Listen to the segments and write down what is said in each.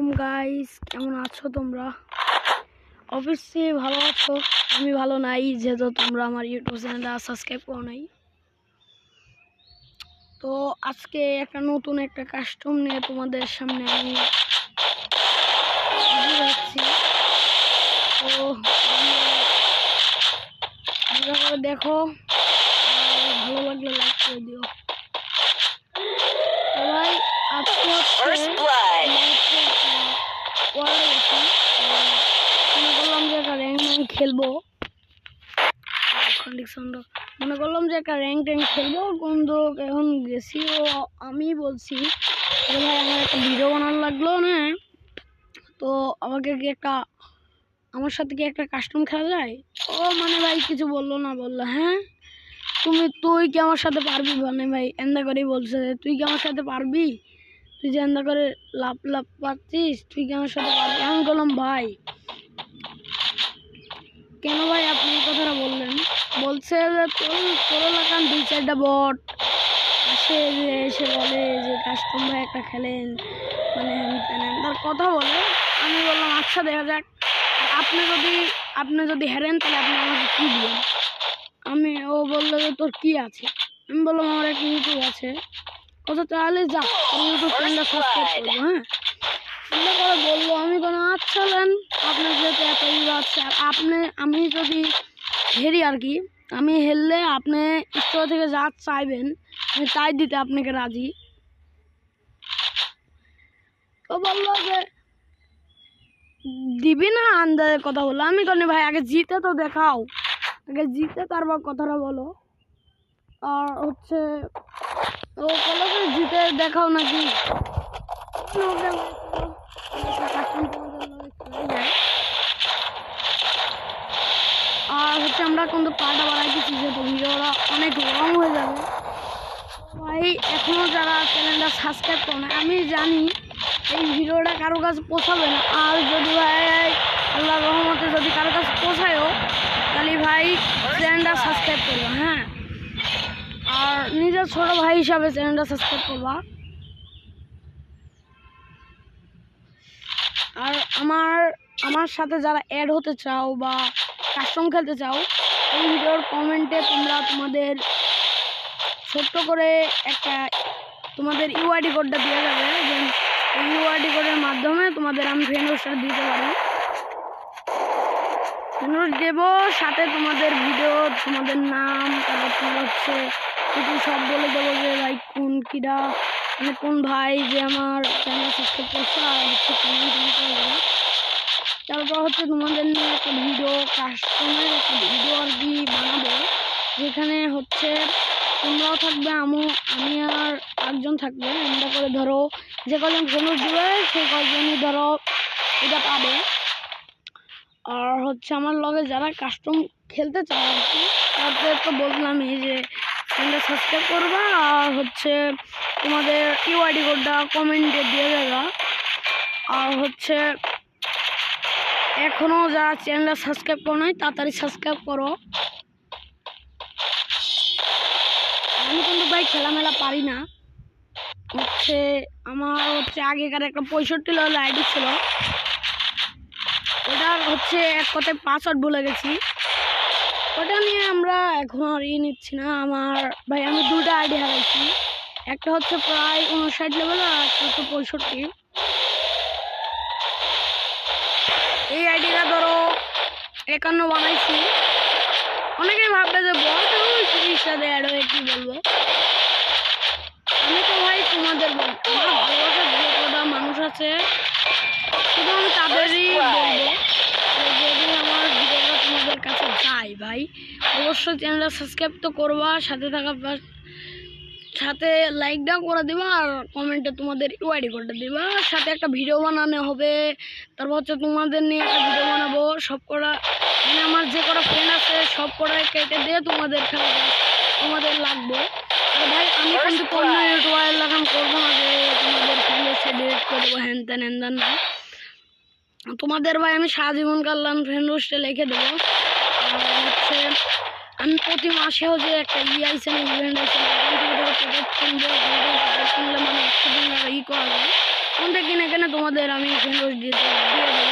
আসসালামাইকুম গাইস, কেমন আছো তোমরা? অবশ্যই ভালো আছো। আমি ভালো নাই, যেহেতু তোমরা আমার ইউটিউব চ্যানেলটা সাবস্ক্রাইব করো নাই। তো আজকে নতুন একটা কাস্টম নিয়ে তোমাদের সামনে আমি যাচ্ছি। তো দেখো, ভালো লাগলে লাইক করে দিও। সবাই আজকে মনে করলাম যে একটা র্যাঙ্ক খেলবো, মনে করলাম যে একটা র্যাঙ্ক খেলবো, কিন্তু এখন গেছি ও আমি বলছি ভাই আমার একটা ভিডিও বানানো লাগলো না, তো আমাকে কি আমার সাথে কি একটা কাস্টম খেলা যায়? ও মানে ভাই কিছু বললো না, বললো হ্যাঁ তুই কি আমার সাথে পারবি? মানে ভাই এন্দা করেই বলছে তুই কি আমার সাথে পারবি, তুই যে এন্দা করে লাভ পাচ্ছিস, তুই কি আমার সাথে পারবি? আমি বললাম ভাই কেন ভাই আপনি এই কথাটা বললেন? বলছে যে তোর এলাকার 2-4টা বট আসে, যে এসে বলে যে কাস্টম ভাই একটা খেলেন, মানে তার কথা বলে। আমি বললাম আচ্ছা দেখা যাক, আপনি যদি হেরেন তাহলে আপনি আমাকে কী দিবেন? ও বললো যে তোর কি আছে? আমি বললাম আমার একটা ইউটিউব আছে। কথা তাহলে যা ইউটিউব চ্যানেলটা সাবস্ক্রাইব করবো। হ্যাঁ এগুলো করে বললো। আমি কোনো আচ্ছা নেন, আপনার যেহেতু এত ইয়ে আছে, আর আমি যদি হেরি আর কি, আমি হেরলে আপনি ইচ্ছা থেকে যা চাইবেন আমি তাই দিতে আপনাকে রাজি। তো বললো যে দিবি না, আন্দাজের কথা বললো। আমি কোনো ভাই আগে জিতে তো দেখাও, আগে জিতে তারপর কথাটা বলো। আর হচ্ছে ও বললো যে জিতে দেখাও নাকি। আর হচ্ছে আমরা কিন্তু পাটা বাড়াই দিচ্ছি, যেহেতু ভিডিওটা অনেক লং হয়ে যাবে। ভাই এখনও যারা চ্যানেলটা সাবস্ক্রাইব করো না, আমি জানি এই ভিডিওটা কারো কাছে পৌঁছাবে না, আর যদি ভাই আল্লাহর রহমতে যদি কারো কাছে পৌঁছায়ও তাহলে ভাই চ্যানেলটা সাবস্ক্রাইব করবো। হ্যাঁ, আর নিজের ছোটো ভাই হিসাবে চ্যানেলটা সাবস্ক্রাইব করবা। আর আমার সাথে যারা অ্যাড হতে চাও বা কাস্টম খেলতে চাও, এই ভিডিওর কমেন্টে তোমরা তোমাদের ছোট্ট করে একটা তোমাদের ইউআইডি কোডটা দেওয়া যাবে, যে এই ইউআইডি কোডের মাধ্যমে তোমাদের আমি ফ্রেন্ড রিকোয়েস্ট দিতে পারি। ফ্রেন্ড রিকোয়েস্ট দেবো, সাথে তোমাদের ভিডিও, তোমাদের নাম, তারপর তোমার হচ্ছে কিছু সব বলে দেবো যে ভাই কোন ভাই যে আমার চ্যানেল সাবস্ক্রাইব করছে, আর হচ্ছে কমেন্ট করে দেবো। তারপর হচ্ছে তোমাদের নিয়ে একটা ভিডিও, কাস্টমের একটা ভিডিও আর কি বানাবো, যেখানে হচ্ছে তোমরাও থাকবে, আমি আর একজন থাকবে। এমনটা করে ধরো যে কজন ফেমাস দিবে সেই কজনই ধরো এটা পাবে। আর হচ্ছে আমার লগে যারা কাস্টম খেলতে চায় আর কি, তাদের তো বললামই যে চ্যানেলটা সাবস্ক্রাইব করবা, আর হচ্ছে তোমাদের ইউআইডি কোডটা কমেন্টে দিয়ে দেবা। আর হচ্ছে এখনও যারা চ্যানেলটা সাবস্ক্রাইব করো নাই তাড়াতাড়ি সাবস্ক্রাইব করো। আমি কিন্তু ভাই খেলামেলা পারি না, হচ্ছে আমার হচ্ছে আগেকার একটা 65 লেভেল আইডি ছিল, ওটার হচ্ছে এক কথায় পাসওয়ার্ড ভুলে গেছি। ওটা নিয়ে আমরা এখন আর নিচ্ছি না। ভাই আমি 2টা আইডি হারাইছি, একটা হচ্ছে প্রায় 59 লেভেল আর একটা হচ্ছে 65। এই আইডিটা ধরো 51 বানাইছি। অনেকেই ভাববে যে বল 30টা অ্যাড হয়ে কি বলবো। আমি তো ভাই তোমাদের বলবো, আমার ভালোবাসার যে কটা মানুষ আছে শুধু আমি তাদেরই বলবো, যদি আমার ভিডিওটা তোমাদের কাছে যায় ভাই অবশ্যই চ্যানেলটা সাবস্ক্রাইব তো করবা, সাথে লাইকটাও করে দিবা, আর কমেন্টে তোমাদের ইউআইডি কোডটা দিবা। সাথে একটা ভিডিও বানানো হবে, তারপর হচ্ছে তোমাদের নিয়ে একটা ভিডিও বানাবো। সব করা মানে আমার যে কটা ফ্রেন্ড আছে সব কটাই কেটে দিয়ে তোমাদের লাগবে। আর ভাই আমি কিন্তু কোনো ইউটিউবার লাগান করবো না যে তোমাদের ফ্রেন্ডের ডিলিট করে দেবো হ্যান ত্যান না। তোমাদের ভাই আমি সারাজীবন কাল্লান ফ্রেন্ড লিস্টে লিখে দেবো। আর হচ্ছে আমি প্রতি মাসেও যে একটা আইসে ইভেন্ট আছে, কিনলে মানে 100 দিন ই করা যায়। ফোন থেকে কিনে কিনে তোমাদের আমি ফেরত দিয়ে দেবো।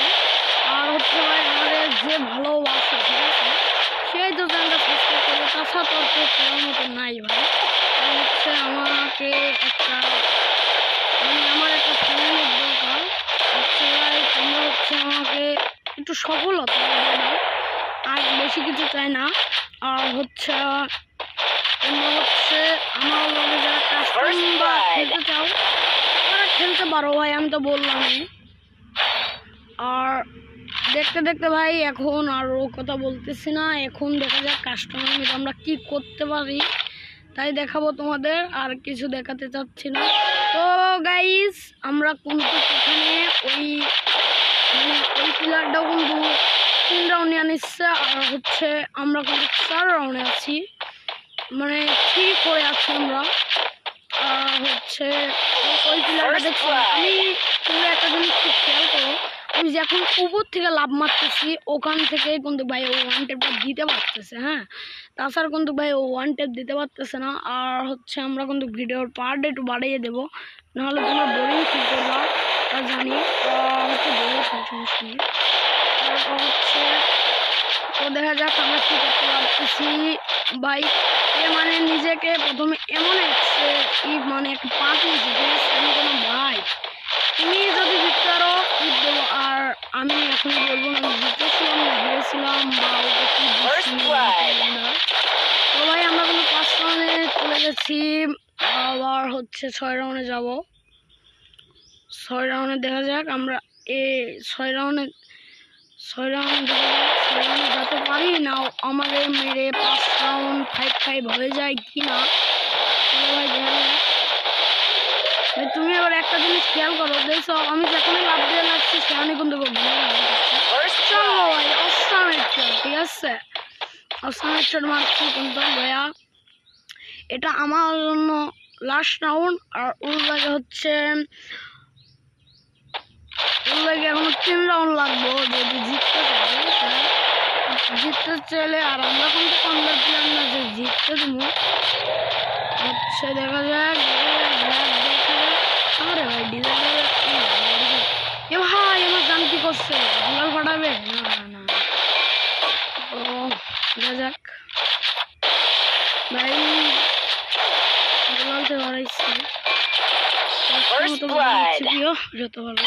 আর হচ্ছে ভাই আমাদের যে ভালোবাসে ঠিক আছে সেই তো চ্যানেলটা সাবস্ক্রাইব করবে, তাছাড়া তো আর কেউ করার মতো নাই ভাই। আর হচ্ছে আমাকে একটা আমার একটা ফ্যামিলির দরকার হচ্ছে ভাই, তোমরা হচ্ছে আমাকে একটু সফলতা দাও, আর বেশি কিছু চাই না। আর হচ্ছে তোমরা হচ্ছে আমার লগে যারা কাস্টম বা খেলতে চাও তারা খেলতে পারো ভাই, আমি তো বললামই। আর দেখতে দেখতে ভাই এখন আরও কথা বলতেছি না, এখন দেখা যাক কাস্টমার মিলে আমরা কি করতে পারি তাই দেখাবো তোমাদের, আর কিছু দেখাতে চাচ্ছি না। তো গাইস আমরা কিন্তু এখানে ওই ওই প্লেয়ারটাও কিন্তু 3 রাউন্ডে আনিচ্ছে, আর হচ্ছে আমরা কিন্তু 4 রাউন্ডে আছি, মানে ঠিক করে আছি আমরা। আর হচ্ছে ওই প্লেয়ারটা দেখছি আমি, তোমরা একটা জিনিস খুব খেয়াল করো, আমি যখন উপর থেকে লাভ মারতেছি ওখান থেকে কিন্তু ভাই ও 1 ট্যাপটা দিতে পারতেছে। হ্যাঁ, তাছাড়া কিন্তু ভাই ও 1 ট্যাপ দিতে পারতেছে না। আর হচ্ছে আমরা কিন্তু ভিডিওর পার্ট একটু বাড়িয়ে দেবো, নাহলে তোমরা বোরিং ফিল করবা তা জানি। হচ্ছে বোরিং সমস্যা নেই। তারপর হচ্ছে তো দেখা যাক আমরা কী করতে পারতেছি ভাই। এ মানে নিজেকে প্রথমে এমন মানে একটা পাঁচ নিয়েছি ঠিক আছে, আমি কোনো ভাই তুমি যদি জিততে পারো ঈদ দেবো। আর আমি এখন বলবো না জিতেছিলাম না হেরেছিলাম বা ওকে কি তো ভাই আমরা কিন্তু 5 রাউন্ডে চলে গেছি, আবার হচ্ছে 6 রাউন্ডে যাব। 6 রাউন্ডে দেখা যাক আমরা 6 রাউন্ডে যেতে পারি না আমাদের মেরে 5 রাউন্ড 5-5 হয়ে যায় কি না। ভাই দেখা যাক। তুমি এবার একটা জিনিস খেয়াল করো, দেখছো আমি যখনই লাভ দিয়ে লাগছি সেখানে কিন্তু চলো ভাই অসাম হেডশট, ঠিক আছে অসাম হেডশট মারছি কিন্তু ভাইয়া। এটা আমার জন্য লাস্ট রাউন্ড, আর ওর লাগে হচ্ছে এখনো 3 রাউন্ড লাগবো যদি জিততে চাইলে। আর আমরা কিন্তু কনভার প্ল্যান না যে জিততে দেবো, হচ্ছে দেখা যাক। আরে ভাই ডিজাইনার এ ভাই আমার জান কি করছে, গুলাল ফাটাবে না না। তো দেখা যাক ভাই গুলালতে বাড়াইছি যত ভালো